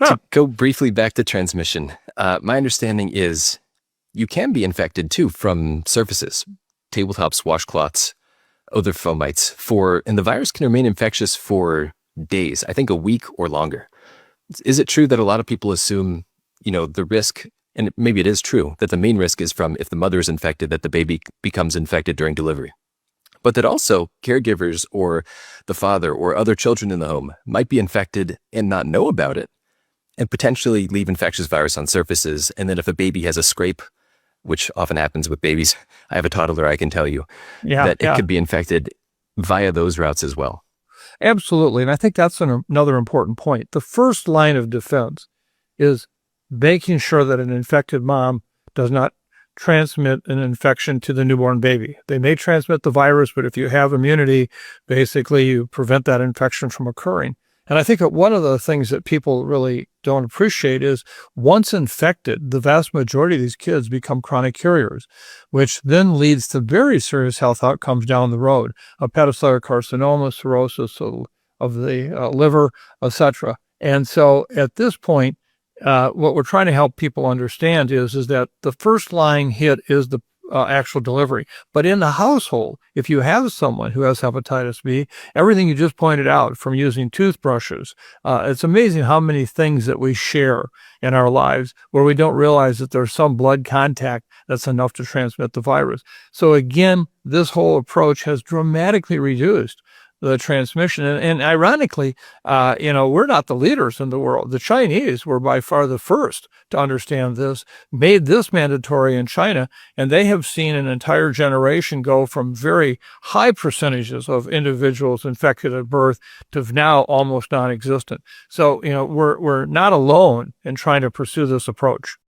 Huh. To go briefly back to transmission, my understanding is you can be infected too from surfaces, tabletops, washcloths, other fomites, and the virus can remain infectious for days, I think a week or longer. Is it true that a lot of people assume, the risk, and maybe it is true, that the main risk is from if the mother is infected, that the baby becomes infected during delivery? But that also caregivers or the father or other children in the home might be infected and not know about it and potentially leave infectious virus on surfaces. And then if a baby has a scrape, which often happens with babies, I have a toddler, I can tell you, Yeah, that it yeah, could be infected via those routes as well. absolutely. And I think that's another important point. The first line of defense is making sure that an infected mom does not transmit an infection to the newborn baby. They may transmit the virus, but if you have immunity, basically you prevent that infection from occurring. And I think that one of the things that people really don't appreciate is once infected, the vast majority of these kids become chronic carriers, which then leads to very serious health outcomes down the road, hepatocellular carcinoma, cirrhosis of the liver, etc. And so at this point, what we're trying to help people understand is that the first line hit is the actual delivery. But in the household, if you have someone who has hepatitis B, everything you just pointed out, from using toothbrushes, it's amazing how many things that we share in our lives where we don't realize that there's some blood contact that's enough to transmit the virus. So again, this whole approach has dramatically reduced the transmission. And ironically, we're not the leaders in the world. The Chinese were by far the first to understand this, made this mandatory in China, and they have seen an entire generation go from very high percentages of individuals infected at birth to now almost non-existent. So, we're not alone in trying to pursue this approach.